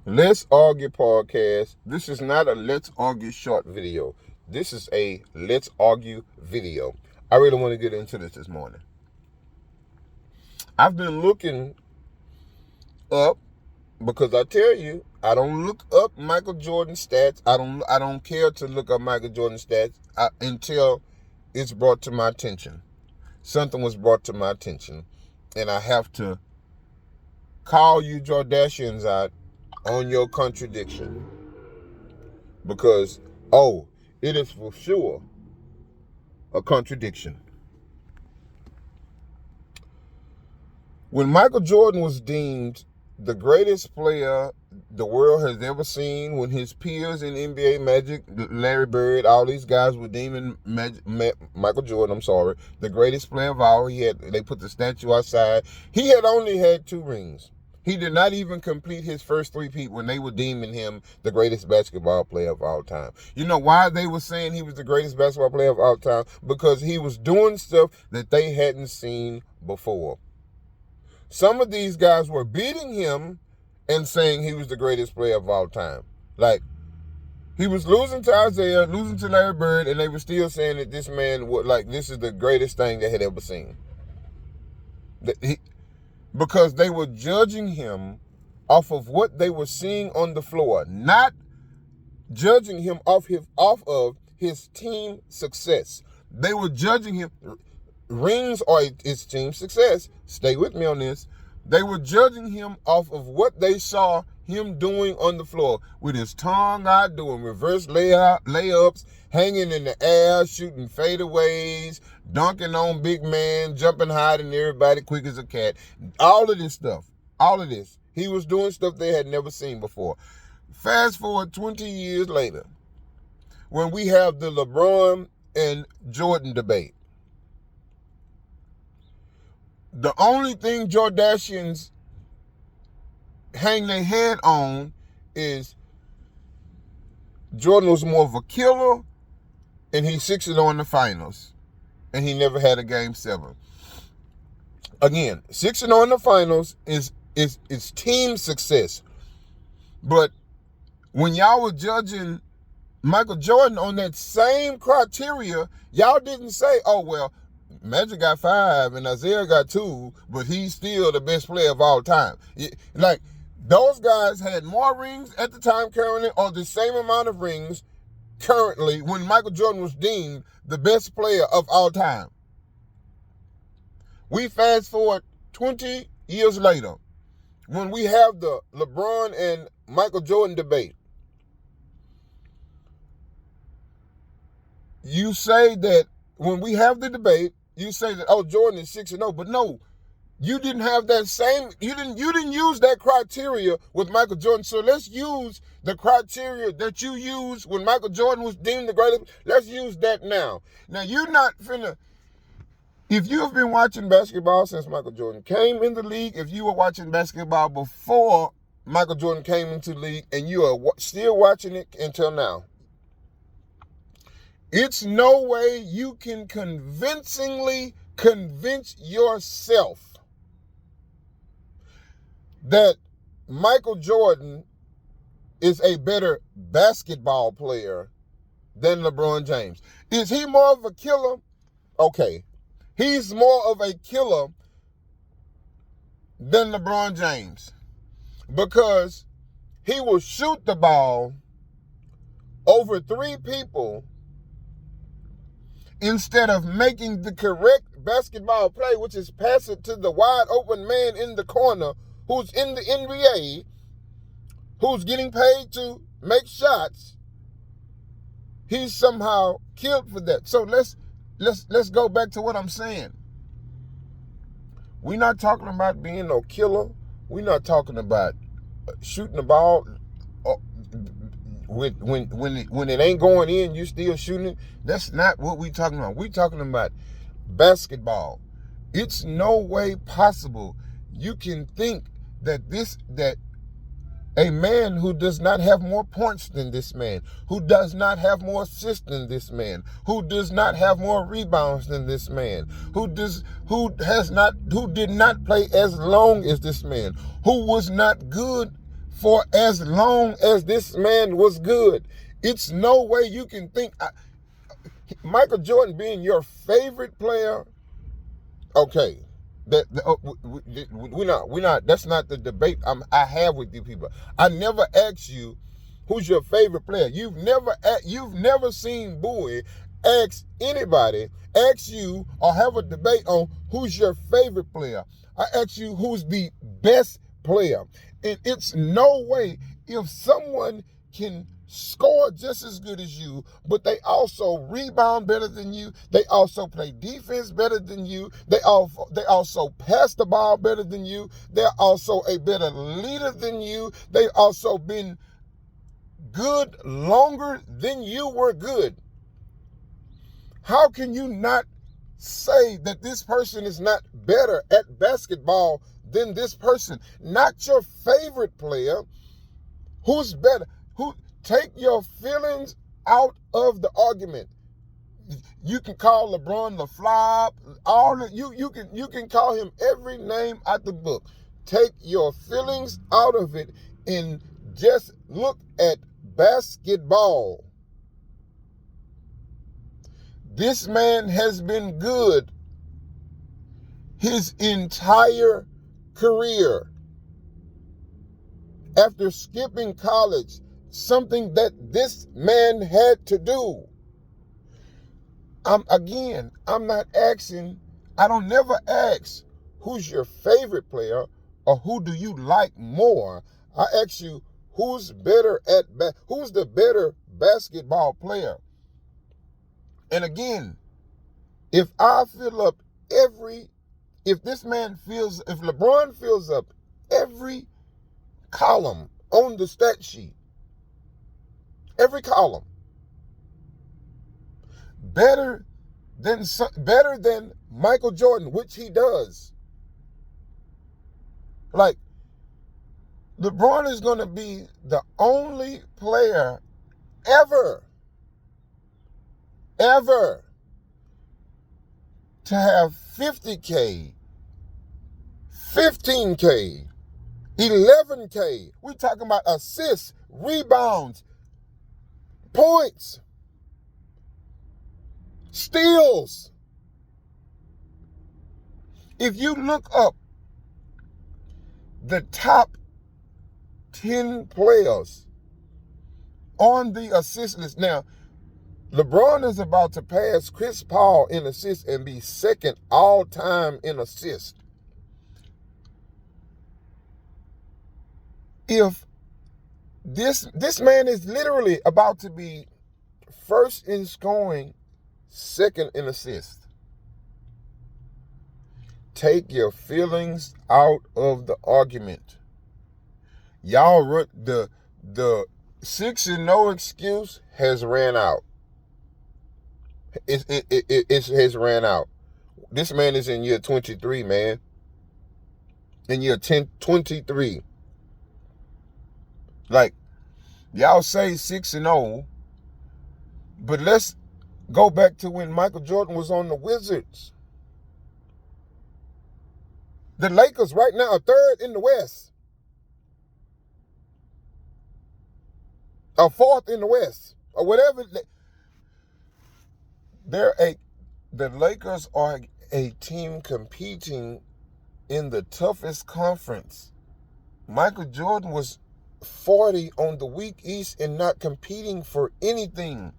Let's Argue podcast. This is not a Let's Argue short video. This is a Let's Argue video. I really want to get into this morning. I've been looking up because I tell you, I don't look up Michael Jordan stats. I don't care to look up Michael Jordan stats until it's brought to my attention. Something was brought to my attention, and I have to call you Jordashians out on your contradiction. Because, it is for sure a contradiction. When Michael Jordan was deemed the greatest player the world has ever seen, when his peers in NBA, Magic, Larry Bird, all these guys were deeming Michael Jordan, the greatest player of all, they put the statue outside. He had only had 2 rings. He did not even complete his first 3-peat when they were deeming him the greatest basketball player of all time. You know why they were saying he was the greatest basketball player of all time? Because he was doing stuff that they hadn't seen before. Some of these guys were beating him and saying he was the greatest player of all time. Like, he was losing to Isaiah, losing to Larry Bird, and they were still saying that this man would, this is the greatest thing they had ever seen. Because they were judging him off of what they were seeing on the floor, not judging him off of his team success. They were judging him. Rings are his team success. Stay with me on this. They were judging him off of what they saw him doing on the floor, with his tongue out, doing reverse layups, hanging in the air, shooting fadeaways, dunking on big man, jumping higher than everybody, quick as a cat. All of this stuff. All of this. He was doing stuff they had never seen before. Fast forward 20 years later, when we have the LeBron and Jordan debate. The only thing Jordashians hang their head on is Jordan was more of a killer, and he 6-0 in the finals, and he never had a game 7. Again, 6-0 in the finals is team success. But when y'all were judging Michael Jordan on that same criteria, y'all didn't say, Magic got 5 and Isaiah got 2, but he's still the best player of all time. Those guys had more rings at the time currently, or the same amount of rings currently, when Michael Jordan was deemed the best player of all time. We fast forward 20 years later, when we have the LeBron and Michael Jordan debate. You say that when we have the debate, you say that, Jordan is 6-0, but no, you didn't have that same, you didn't use that criteria with Michael Jordan. So let's use the criteria that you used when Michael Jordan was deemed the greatest. Let's use that now. Now, you're not finna, if you have been watching basketball since Michael Jordan came in the league, if you were watching basketball before Michael Jordan came into the league, and you are still watching it until now, it's no way you can convincingly convince yourself that Michael Jordan is a better basketball player than LeBron James. Is he more of a killer? Okay. He's more of a killer than LeBron James, because he will shoot the ball over 3 people instead of making the correct basketball play, which is pass it to the wide open man in the corner who's in the NBA, who's getting paid to make shots. He's somehow killed for that. So let's go back to what I'm saying. We're not talking about being no killer. We're not talking about shooting the ball. When it ain't going in, you still shooting it. That's not what we're talking about. We're talking about basketball. It's no way possible you can think that a man who does not have more points than this man, who does not have more assists than this man, who does not have more rebounds than this man, who did not play as long as this man, who was not good for as long as this man was good. It's no way you can think Michael Jordan being your favorite player. Okay, we're not. That's not the debate I have with you people. I never asked you who's your favorite player. You've never seen Bowie ask anybody, ask you or have a debate on who's your favorite player. I ask you who's the best player. And it's no way if someone can score just as good as you, but they also rebound better than you. They also play defense better than you. They also pass the ball better than you. They're also a better leader than you. They also been good longer than you were good. How can you not say that this person is not better at basketball than this person? Not your favorite player. Who's better? Take your feelings out of the argument. You can call LeBron the flop. You can call him every name out the book. Take your feelings out of it and just look at basketball. This man has been good his entire career. After skipping college, something that this man had to do. I'm not asking, I don't never ask who's your favorite player or who do you like more. I ask you who's the better basketball player. And again, if LeBron fills up every column on the stat sheet, every column, better than Michael Jordan, which he does. Like, LeBron is going to be the only player ever to have 50K, 15K, 11K. We're talking about assists, rebounds, points, steals. If you look up the top 10 players on the assist list, now, LeBron is about to pass Chris Paul in assists and be second all-time in assists. If this man is literally about to be first in scoring, second in assists. Take your feelings out of the argument. Y'all, the 6-0 excuse has ran out. It has ran out. This man is in year 23, man. In year 23. Like, y'all say 6-0, but let's go back to when Michael Jordan was on the Wizards. The Lakers right now are third in the West. Or fourth in the West. Or whatever. The Lakers are a team competing in the toughest conference. Michael Jordan was 40 on the weak East and not competing for anything.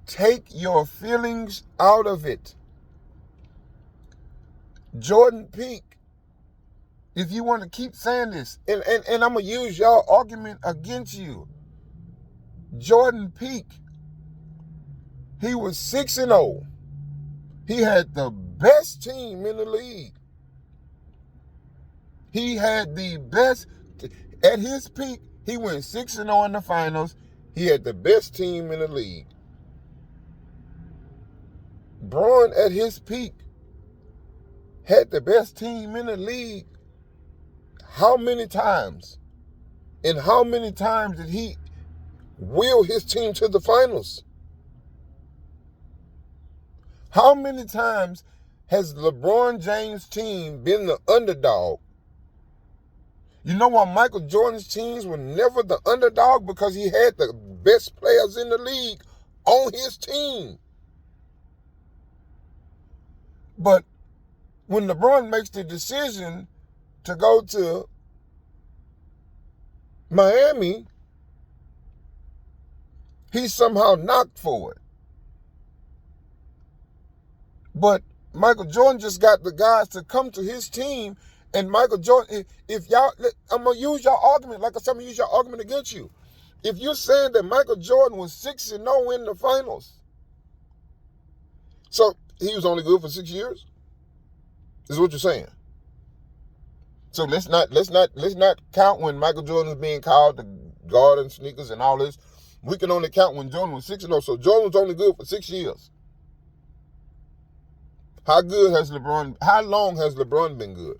Take your feelings out of it. Jordan peak. If you want to keep saying this, and I'm going to use y'all argument against you. Jordan peak. He was 6-0. He had the best team in the league. He had the best. At his peak, he went 6-0 in the finals. He had the best team in the league. Bron, at his peak, had the best team in the league. How many times? And how many times did he will his team to the finals? How many times has LeBron James' team been the underdog You know why Michael Jordan's teams were never the underdog? Because he had the best players in the league on his team. But when LeBron makes the decision to go to Miami, he's somehow knocked for it. But Michael Jordan just got the guys to come to his team. And Michael Jordan, if y'all, I'm going to use your argument, like I said, I'm going to use your argument against you. If you're saying that Michael Jordan was 6-0 in the finals, so he was only good for 6 years, is what you're saying. So let's not count when Michael Jordan was being called the garden sneakers and all this. We can only count when Jordan was 6-0. So Jordan was only good for 6 years. How long has LeBron been good?